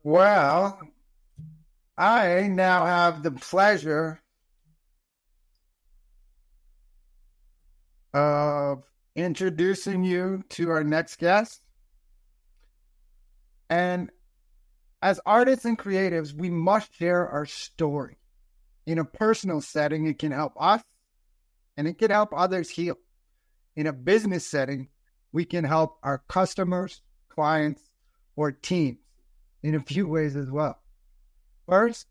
Well, I now have the pleasure of introducing you to our next guest. And as artists and creatives, we must share our story. In a personal setting, it can help us and it can help others heal. In a business setting, we can help our customers, clients, or teams in a few ways as well. First,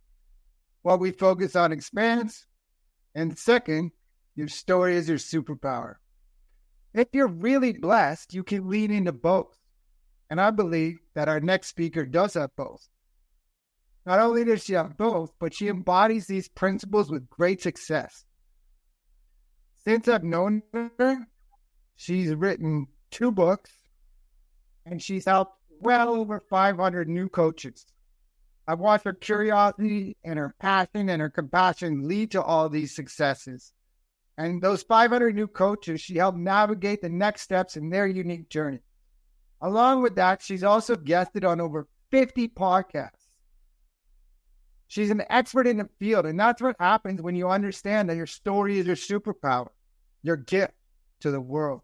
what we focus on expands. And second, your story is your superpower. If you're really blessed, you can lean into both. And I believe that our next speaker does have both. Not only does she have both, but she embodies these principles with great success. Since I've known her, she's written 2 books, and she's helped well over 500 new coaches. I've watched her curiosity and her passion and her compassion lead to all these successes. And those 500 new coaches, she helped navigate the next steps in their unique journey. Along with that, she's also guested on over 50 podcasts. She's an expert in the field, and that's what happens when you understand that your story is your superpower, your gift to the world.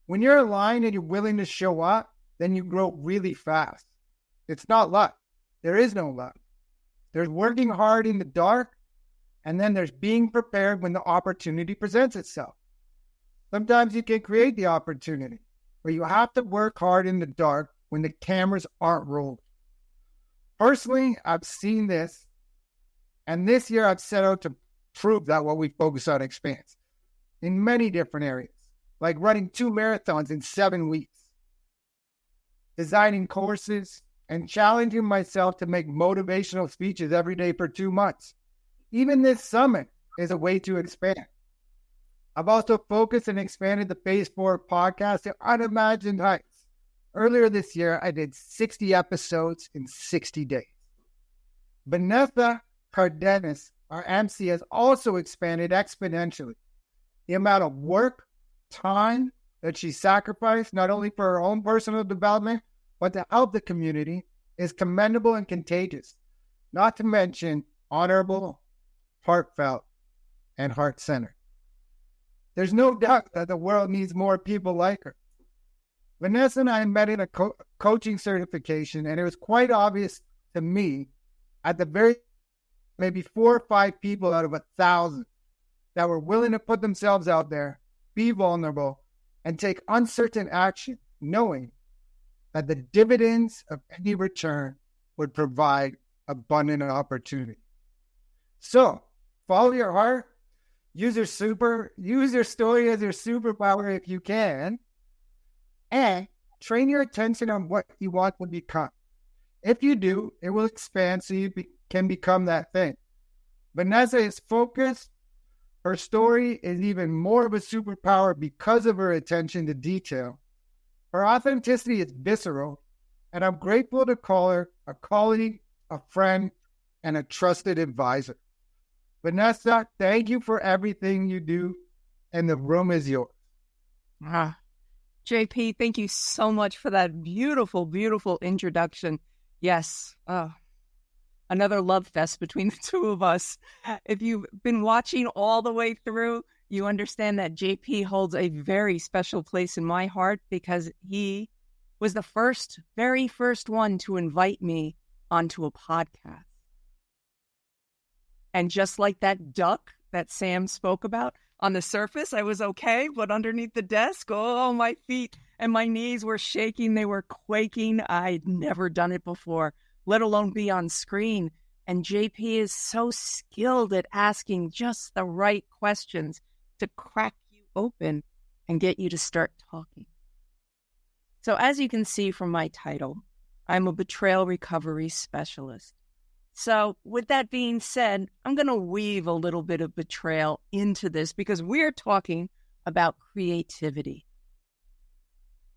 When you're aligned and you're willing to show up, then you grow really fast. It's not luck. There is no luck. There's working hard in the dark, and then there's being prepared when the opportunity presents itself. Sometimes you can create the opportunity, but you have to work hard in the dark when the cameras aren't rolled. Personally, I've seen this, and this year I've set out to prove that what we focus on expands in many different areas, like running 2 marathons in 7 weeks, designing courses, and challenging myself to make motivational speeches every day for 2 months. Even this summit is a way to expand. I've also focused and expanded the Phase 4 podcast to unimagined heights. Earlier this year, I did 60 episodes in 60 days. Vanessa Cardenas, our MC, has also expanded exponentially. The amount of work, time that she sacrificed, not only for her own personal development, but to help the community, is commendable and contagious. Not to mention honorable, heartfelt, and heart-centered. There's no doubt that the world needs more people like her. Vanessa and I met in a coaching certification, and it was quite obvious to me at the very maybe 4 or 5 people out of 1,000 that were willing to put themselves out there, be vulnerable, and take uncertain action, knowing that the dividends of any return would provide abundant opportunity. So, follow your heart, use your story as your superpower if you can, and train your attention on what you want to become. If you do, it will expand so you can become that thing. Vanessa is focused. Her story is even more of a superpower because of her attention to detail. Her authenticity is visceral, and I'm grateful to call her a colleague, a friend, and a trusted advisor. Vanessa, thank you for everything you do, and the room is yours. JP, thank you so much for that beautiful, beautiful introduction. Yes, another love fest between the two of us. If you've been watching all the way through, you understand that JP holds a very special place in my heart because he was the very first one to invite me onto a podcast. And just like that duck that Sam spoke about, on the surface, I was okay, but underneath the desk, my feet and my knees were shaking. They were quaking. I'd never done it before, let alone be on screen. And JP is so skilled at asking just the right questions to crack you open and get you to start talking. So as you can see from my title, I'm a betrayal recovery specialist. So with that being said, I'm going to weave a little bit of betrayal into this because we're talking about creativity.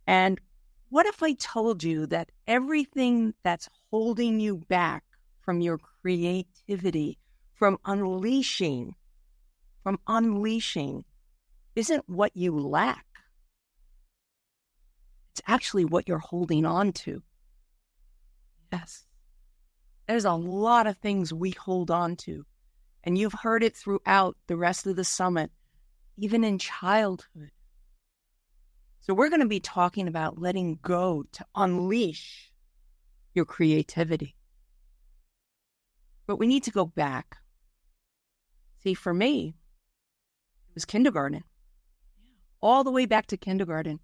And what if I told you that everything that's holding you back from your creativity, from unleashing, isn't what you lack? It's actually what you're holding on to. Yes. There's a lot of things we hold on to. And you've heard it throughout the rest of the summit, even in childhood. So we're going to be talking about letting go to unleash your creativity. But we need to go back. See, for me, it was kindergarten. All the way back to kindergarten.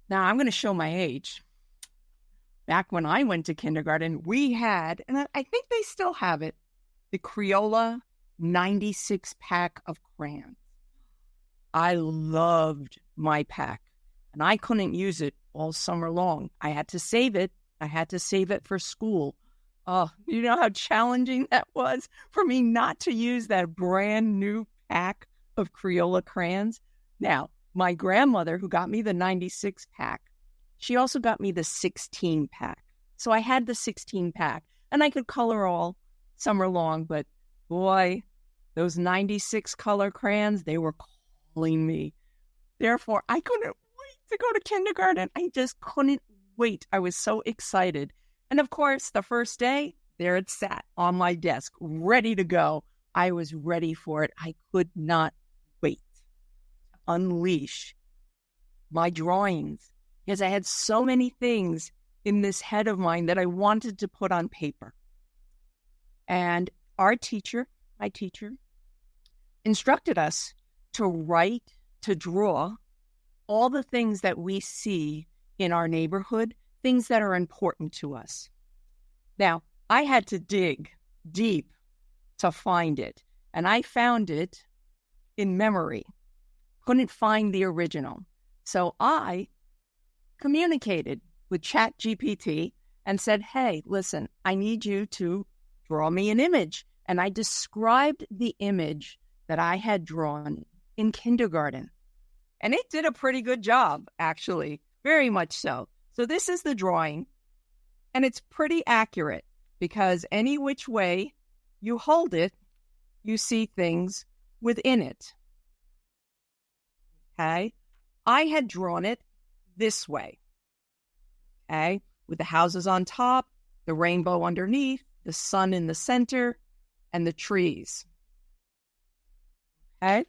Now, I'm going to show my age. Back when I went to kindergarten, we had, and I think they still have it, the Crayola 96 pack of crayons. I loved my pack, and I couldn't use it all summer long. I had to save it. I had to save it for school. Oh, you know how challenging that was for me not to use that brand new pack of Crayola crayons? Now, my grandmother, who got me the 96 pack, she also got me the 16 pack. So I had the 16 pack, and I could color all summer long, but boy, those 96 color crayons, they were calling me. Therefore, I couldn't wait to go to kindergarten. I just couldn't wait. I was so excited. And of course, the first day, there it sat on my desk, ready to go. I was ready for it. I could not wait to unleash my drawings because I had so many things in this head of mine that I wanted to put on paper. And our teacher, my teacher, instructed us to write, to draw all the things that we see in our neighborhood, things that are important to us. Now, I had to dig deep to find it, and I found it in memory. Couldn't find the original. So I communicated with ChatGPT and said, hey, listen, I need you to draw me an image. And I described the image that I had drawn in kindergarten. And it did a pretty good job, actually, very much so. So this is the drawing, and it's pretty accurate because any which way you hold it, you see things within it. Okay? I had drawn it this way. Okay? With the houses on top, the rainbow underneath, the sun in the center, and the trees. Okay?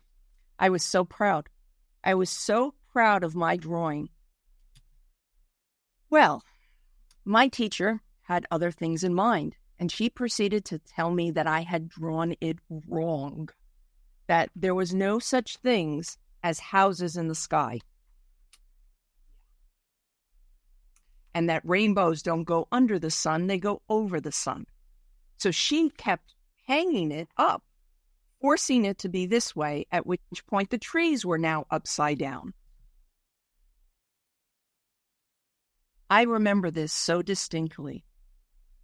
I was so proud. I was so proud of my drawing. Well, my teacher had other things in mind, and she proceeded to tell me that I had drawn it wrong, that there was no such things as houses in the sky, and that rainbows don't go under the sun, they go over the sun. So she kept hanging it up, forcing it to be this way, at which point the trees were now upside down. I remember this so distinctly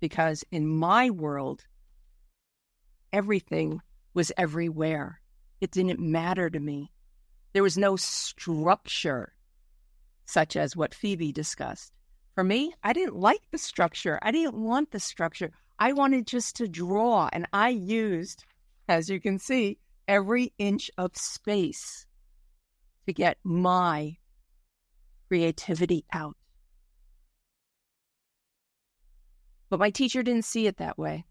because in my world, everything was everywhere. It didn't matter to me. There was no structure, such as what Phoebe discussed. For me, I didn't like the structure. I didn't want the structure. I wanted just to draw, and I used, as you can see, every inch of space to get my creativity out. But my teacher didn't see it that way.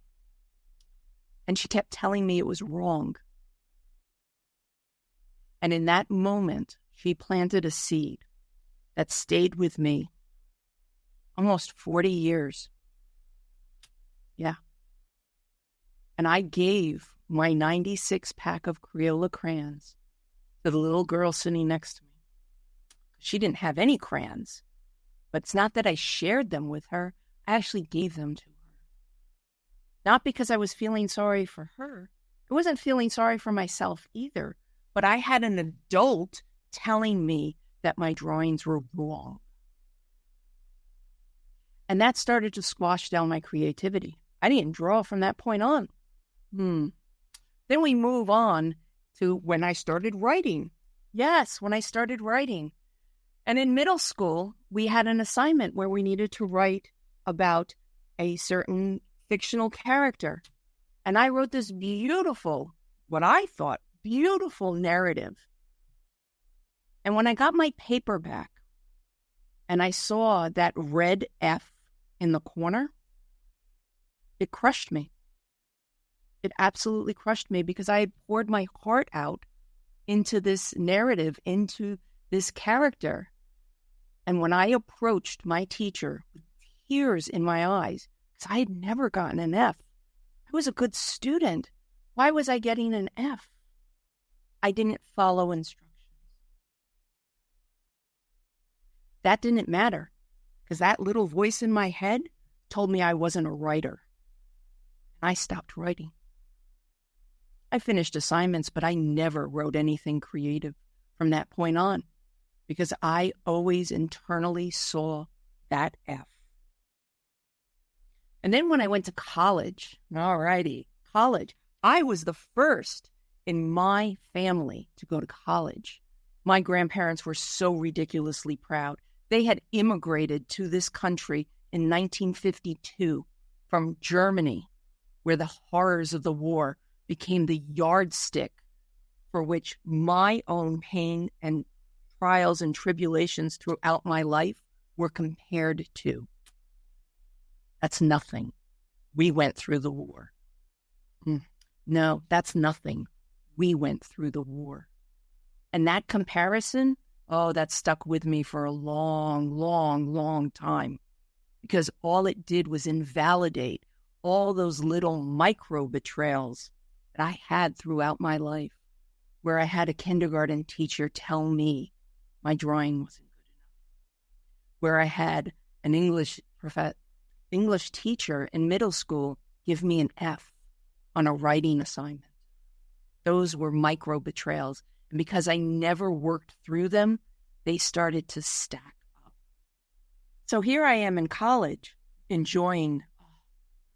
And she kept telling me it was wrong. And in that moment, she planted a seed that stayed with me almost 40 years. Yeah. And I gave my 96 pack of Crayola crayons to the little girl sitting next to me. She didn't have any crayons, but it's not that I shared them with her. I actually gave them to her. Not because I was feeling sorry for her. I wasn't feeling sorry for myself either, but I had an adult telling me that my drawings were wrong. And that started to squash down my creativity. I didn't draw from that point on. Then we move on to when I started writing. Yes, when I started writing. And in middle school, we had an assignment where we needed to write about a certain fictional character. And I wrote this beautiful, what I thought, beautiful narrative. And when I got my paper back and I saw that red F in the corner, it crushed me. It absolutely crushed me because I had poured my heart out into this narrative, into this character. And when I approached my teacher with tears in my eyes, because I had never gotten an F, I was a good student. Why was I getting an F? I didn't follow instructions. That didn't matter, because that little voice in my head told me I wasn't a writer. And I stopped writing. I finished assignments, but I never wrote anything creative from that point on, because I always internally saw that F. And then when I went to college, college, I was the first in my family to go to college. My grandparents were so ridiculously proud. They had immigrated to this country in 1952 from Germany, where the horrors of the war became the yardstick for which my own pain and trials and tribulations throughout my life were compared to. That's nothing. We went through the war. No, that's nothing. We went through the war. And that comparison, that stuck with me for a long, long, long time, because all it did was invalidate all those little micro betrayals that I had throughout my life, where I had a kindergarten teacher tell me my drawing wasn't good enough, where I had an English teacher in middle school give me an F on a writing assignment. Those were micro betrayals. And because I never worked through them, they started to stack up. So here I am in college, enjoying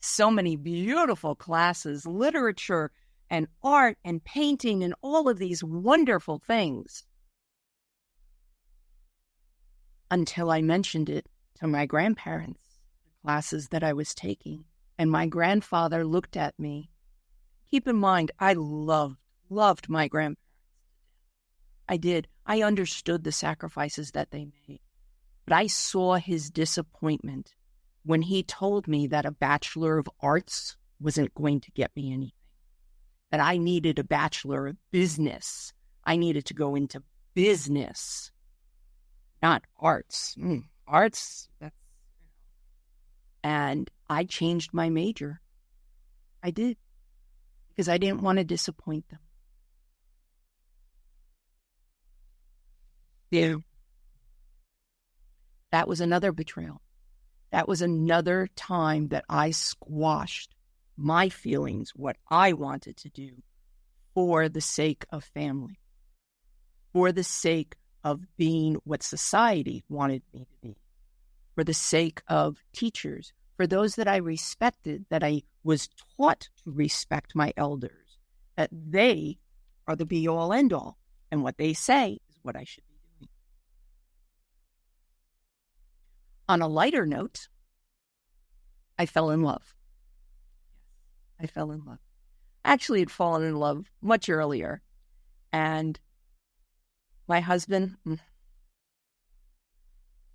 so many beautiful classes, literature and art and painting and all of these wonderful things, until I mentioned it to my grandparents, the classes that I was taking. And my grandfather looked at me. Keep in mind, I loved my grandparents. I did. I understood the sacrifices that they made. But I saw his disappointment when he told me that a Bachelor of Arts wasn't going to get me anything, that I needed a Bachelor of Business. I needed to go into business, not arts. Arts, that's... And I changed my major. I did, because I didn't want to disappoint them. Yeah. That was another betrayal. That was another time that I squashed my feelings, what I wanted to do, for the sake of family, for the sake of being what society wanted me to be, for the sake of teachers, for those that I respected, that I was taught to respect my elders, that they are the be-all, end-all, and what they say is what I should be doing. On a lighter note, I fell in love. I fell in love. Actually, had fallen in love much earlier. And my husband,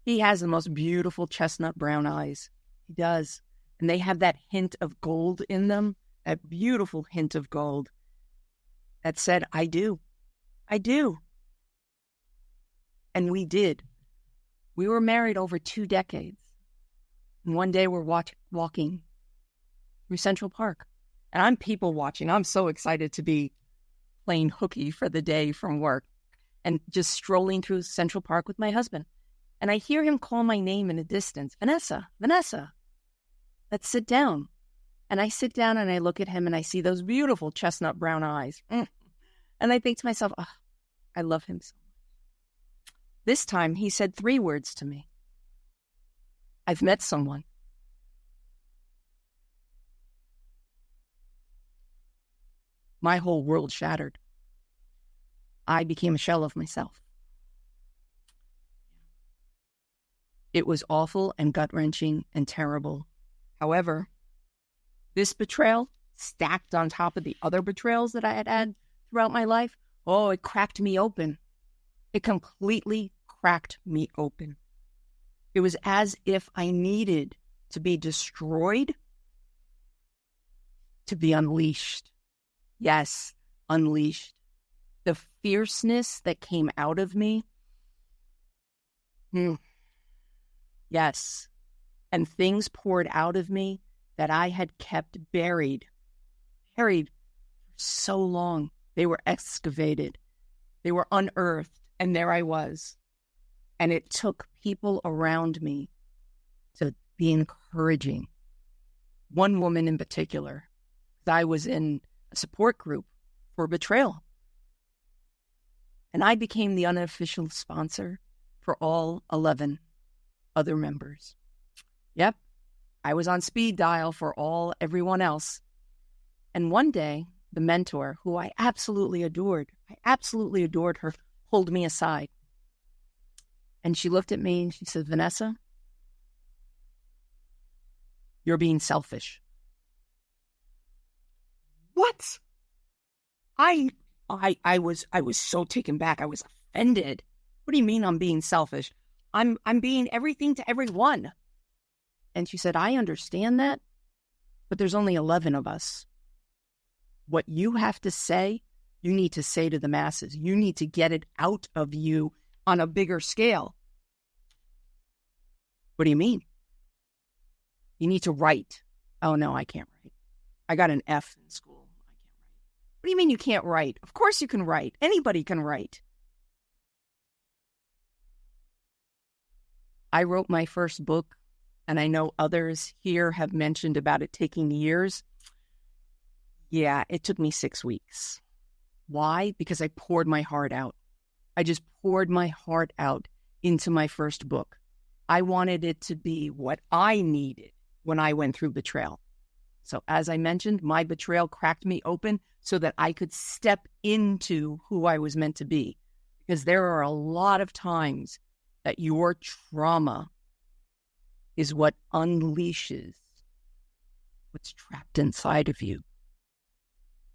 he has the most beautiful chestnut brown eyes. He does. And they have that hint of gold in them, that beautiful hint of gold that said, I do. I do. And we did. We were married over 2 decades. And one day we're walking through Central Park. And I'm people watching. I'm so excited to be playing hooky for the day from work and just strolling through Central Park with my husband. And I hear him call my name in the distance, Vanessa, Vanessa, let's sit down. And I sit down and I look at him and I see those beautiful chestnut brown eyes. And I think to myself, I love him so much. This time he said 3 words to me. I've met someone. My whole world shattered. I became a shell of myself. It was awful and gut-wrenching and terrible. However, this betrayal, stacked on top of the other betrayals that I had had throughout my life, it cracked me open. It completely cracked me open. It was as if I needed to be destroyed, to be unleashed. Yes, unleashed. The fierceness that came out of me. Yes. And things poured out of me that I had kept buried for so long. They were excavated. They were unearthed. And there I was. And it took people around me to be encouraging. One woman in particular, I was in a support group for Betrayal. And I became the unofficial sponsor for all 11 other members. Yep, I was on speed dial for everyone else. And one day, the mentor, who I absolutely adored her, pulled me aside. And she looked at me and she said, Vanessa, you're being selfish. What? I was so taken back. I was offended. What do you mean I'm being selfish? I'm being everything to everyone. And she said, I understand that, but there's only 11 of us. What you have to say, you need to say to the masses. You need to get it out of you on a bigger scale. What do you mean? You need to write. Oh, no, I can't write. I got an F in school. I can't write. What do you mean you can't write? Of course you can write. Anybody can write. I wrote my first book, and I know others here have mentioned about it taking years. Yeah, it took me 6 weeks. Why? Because I poured my heart out. I just poured my heart out into my first book. I wanted it to be what I needed when I went through betrayal. So as I mentioned, my betrayal cracked me open so that I could step into who I was meant to be. Because there are a lot of times that your trauma is what unleashes what's trapped inside of you.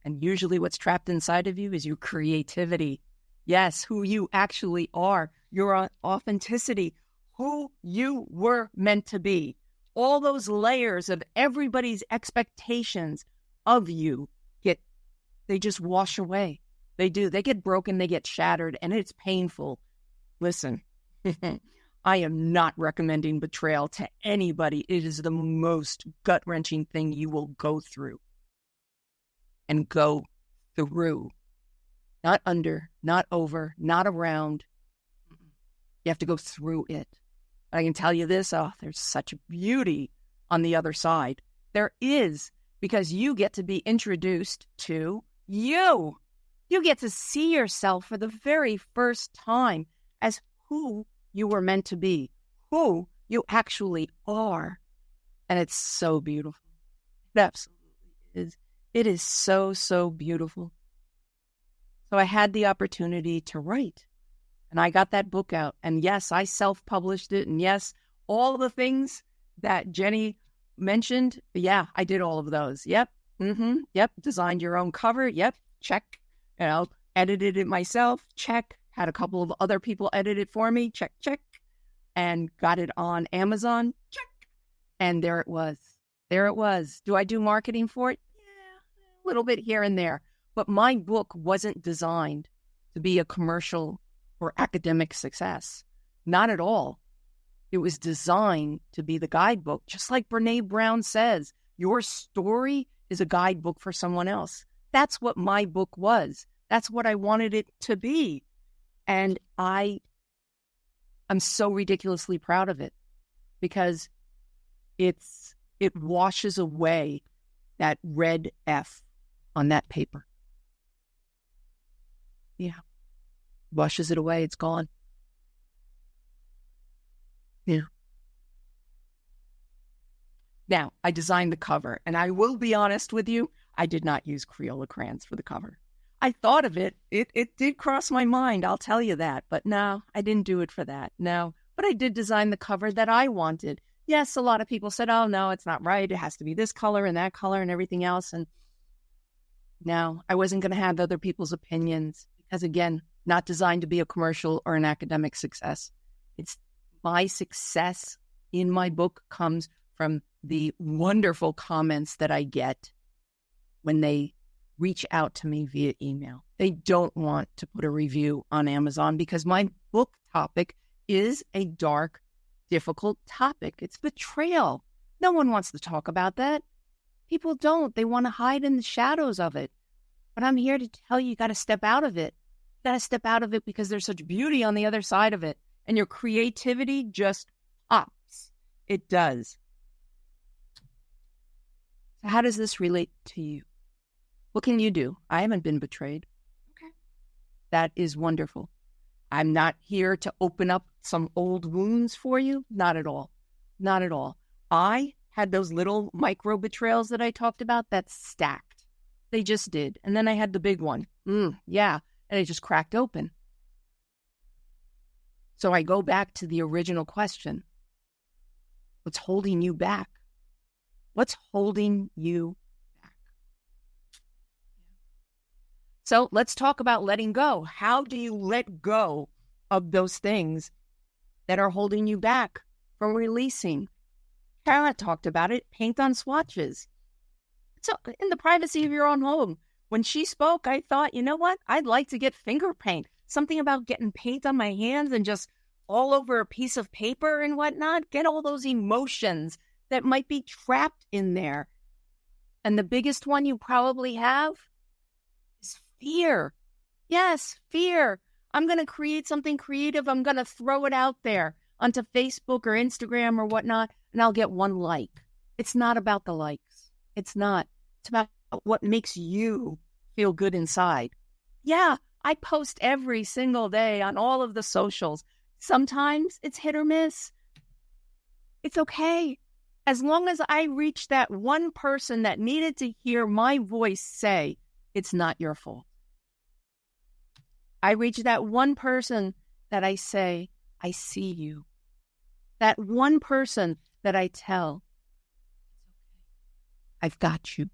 And usually what's trapped inside of you is your creativity. Yes, who you actually are, your authenticity, who you were meant to be. All those layers of everybody's expectations of you they just wash away. They do. They get broken, they get shattered, and it's painful. Listen, I am not recommending betrayal to anybody. It is the most gut-wrenching thing you will go through. And go through. Not under, not over, not around. You have to go through it. I can tell you this, there's such beauty on the other side. There is, because you get to be introduced to you. You get to see yourself for the very first time as who you were meant to be, who you actually are. And it's so beautiful. It absolutely is. It is so, so beautiful. So I had the opportunity to write. And I got that book out. And yes, I self-published it. And yes, all the things that Jenny mentioned, yeah, I did all of those. Yep. Yep. Designed your own cover. Yep. Check. Edited it myself. Check. Had a couple of other people edit it for me. Check, check. And got it on Amazon. Check. And there it was. There it was. Do I do marketing for it? Yeah, a little bit here and there. But my book wasn't designed to be a commercial or academic success. Not at all. It was designed to be the guidebook. Just like Brene Brown says, your story is a guidebook for someone else. That's what my book was. That's what I wanted it to be. And I'm so ridiculously proud of it because it washes away that red F on that paper. Yeah. Washes it away. It's gone. Yeah. Now, I designed the cover, and I will be honest with you, I did not use Crayola crayons for the cover. I thought of it. It did cross my mind, I'll tell you that. But no, I didn't do it for that. No. But I did design the cover that I wanted. Yes, a lot of people said, oh, no, it's not right. It has to be this color and that color and everything else. And no, I wasn't going to have other people's opinions because, again, not designed to be a commercial or an academic success. It's my success in my book comes from the wonderful comments that I get when they reach out to me via email. They don't want to put a review on Amazon because my book topic is a dark, difficult topic. It's betrayal. No one wants to talk about that. People don't. They want to hide in the shadows of it. But I'm here to tell you, you got to step out of it. You got to step out of it because there's such beauty on the other side of it. And your creativity just pops. It does. So how does this relate to you? What can you do? I haven't been betrayed. Okay. That is wonderful. I'm not here to open up some old wounds for you. Not at all. Not at all. I had those little micro betrayals that I talked about that stacked. They just did. And then I had the big one. Yeah. And it just cracked open. So I go back to the original question. What's holding you back? What's holding you back? So let's talk about letting go. How do you let go of those things that are holding you back from releasing? Kara talked about it. Paint on swatches. So in the privacy of your own home. When she spoke, I thought, you know what? I'd like to get finger paint. Something about getting paint on my hands and just all over a piece of paper and whatnot. Get all those emotions that might be trapped in there. And the biggest one you probably have is fear. Yes, fear. I'm going to create something creative. I'm going to throw it out there onto Facebook or Instagram or whatnot, and I'll get one like. It's not about the likes. It's not. It's about what makes you feel good inside. Yeah, I post every single day on all of the socials. Sometimes it's hit or miss. It's okay. As long as I reach that one person that needed to hear my voice say, it's not your fault. I reach that one person that I say, I see you. That one person that I tell, I've got you.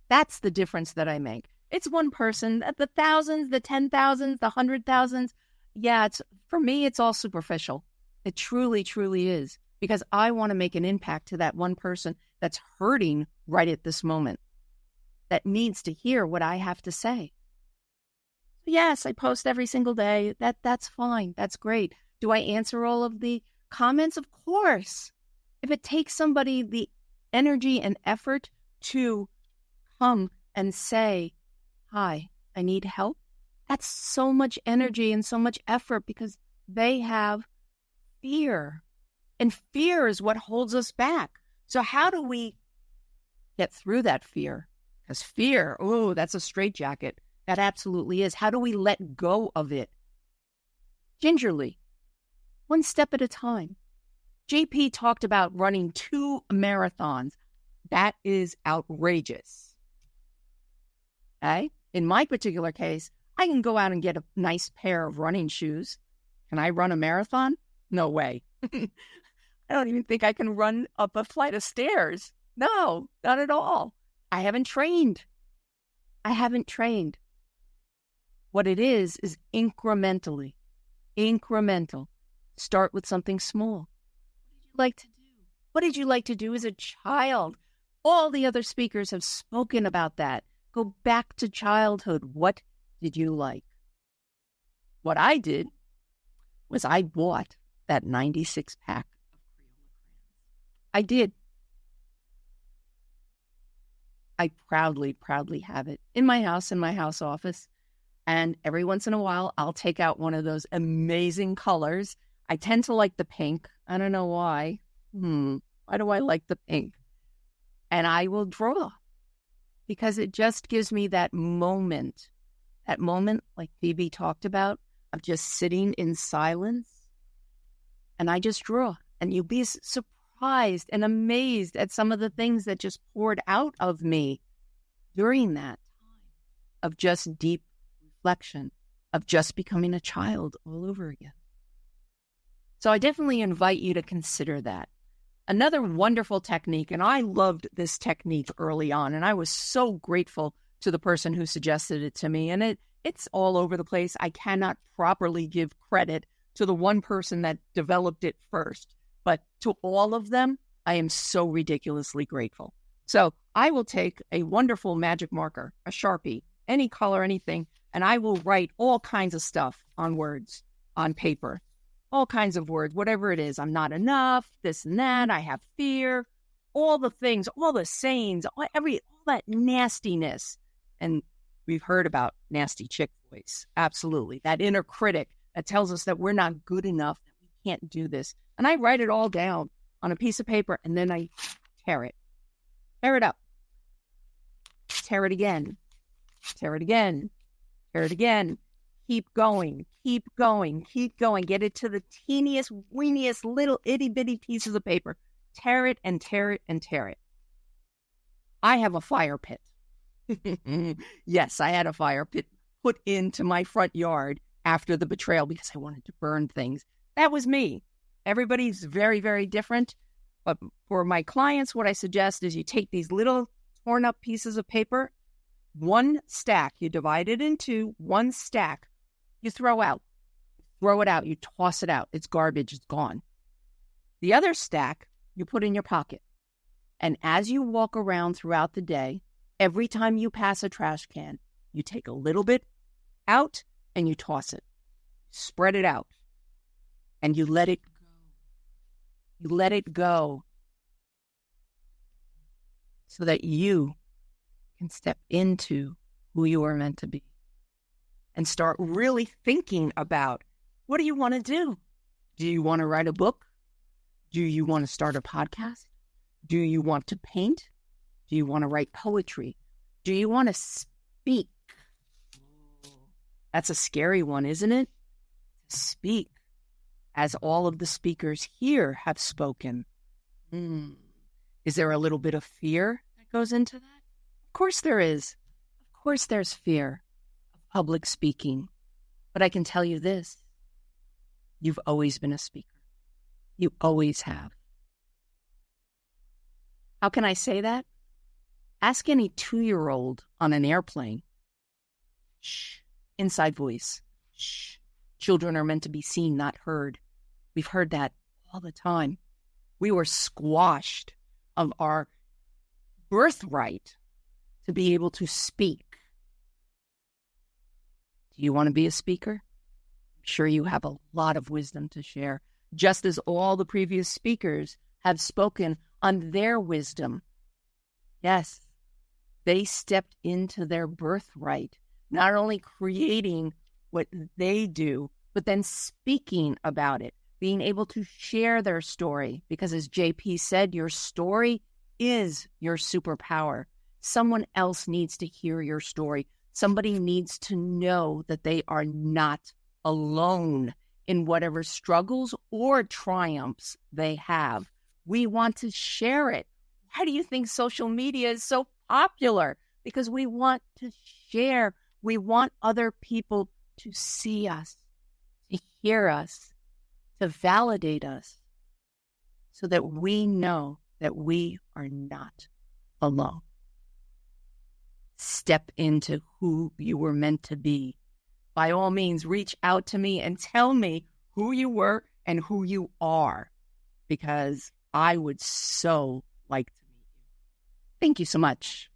That's the difference that I make. It's one person. The thousands, the 10,000s, the 100,000s. Yeah, for me, it's all superficial. It truly, truly is. Because I want to make an impact to that one person that's hurting right at this moment, that needs to hear what I have to say. Yes, I post every single day. That's fine. That's great. Do I answer all of the comments? Of course. If it takes somebody the energy and effort to come and say, hi, I need help, that's so much energy and so much effort because they have fear. And fear is what holds us back. So how do we get through that fear? Because fear, oh, that's a straitjacket. That absolutely is. How do we let go of it? Gingerly, one step at a time. JP talked about running 2 marathons. That is outrageous. Okay? In my particular case, I can go out and get a nice pair of running shoes. Can I run a marathon? No way. I don't even think I can run up a flight of stairs. No, not at all. I haven't trained. What it is incrementally. Incremental. Start with something small. What did you like to do as a child? All the other speakers have spoken about that. Go back to childhood. What did you like? What I did was I bought that 96-pack. I did. I proudly have it in my house office. And every once in a while, I'll take out one of those amazing colors. I tend to like the pink. I don't know why. Why do I like the pink? And I will draw because it just gives me that moment like Phoebe talked about, of just sitting in silence. And I just draw. And you'll be surprised and amazed at some of the things that just poured out of me during that time of just deep reflection, of just becoming a child all over again. So I definitely invite you to consider that. Another wonderful technique, and I loved this technique early on, and I was so grateful to the person who suggested it to me, and it's all over the place. I cannot properly give credit to the one person that developed it first, but to all of them, I am so ridiculously grateful. So I will take a wonderful magic marker, a Sharpie, any color, anything, and I will write all kinds of stuff on words, on paper, all kinds of words, whatever it is. I'm not enough, this and that, I have fear, all the things, all the sayings, all that nastiness. And we've heard about nasty chick voice. Absolutely. That inner critic that tells us that we're not good enough, that we can't do this. And I write it all down on a piece of paper, and then I tear it. Tear it up. Tear it again. Tear it again. Tear it again. Keep going. Keep going. Keep going. Get it to the teeniest, weeniest, little itty-bitty pieces of paper. Tear it and tear it and tear it. I have a fire pit. Yes, I had a fire pit put into my front yard after the betrayal because I wanted to burn things. That was me. Everybody's very, very different. But for my clients, what I suggest is you take these little torn up pieces of paper, one stack, you divide it into one stack, you throw out. Throw it out. You toss it out. It's garbage. It's gone. The other stack, you put in your pocket. And as you walk around throughout the day, every time you pass a trash can, you take a little bit out and you toss it. Spread it out. And you let it go. You let it go so that you can step into who you are meant to be and start really thinking about, what do you want to do? Do you want to write a book? Do you want to start a podcast? Do you want to paint? Do you want to write poetry? Do you want to speak? That's a scary one, isn't it? Speak, as all of the speakers here have spoken. Is there a little bit of fear that goes into that? Of course there is. Of course there's fear of public speaking. But I can tell you this. You've always been a speaker. You always have. How can I say that? Ask any 2-year-old on an airplane. Shh. Inside voice. Shh. Children are meant to be seen, not heard. We've heard that all the time. We were squashed of our birthright to be able to speak. Do you want to be a speaker? I'm sure you have a lot of wisdom to share, just as all the previous speakers have spoken on their wisdom. Yes, they stepped into their birthright, not only creating what they do, but then speaking about it, being able to share their story. Because as JP said, your story is your superpower. Someone else needs to hear your story. Somebody needs to know that they are not alone in whatever struggles or triumphs they have. We want to share it. Why do you think social media is so popular? Because we want to share. We want other people to see us, to hear us, to validate us, so that we know that we are not alone. Step into who you were meant to be. By all means, reach out to me and tell me who you were and who you are, because I would so like to meet you. Thank you so much.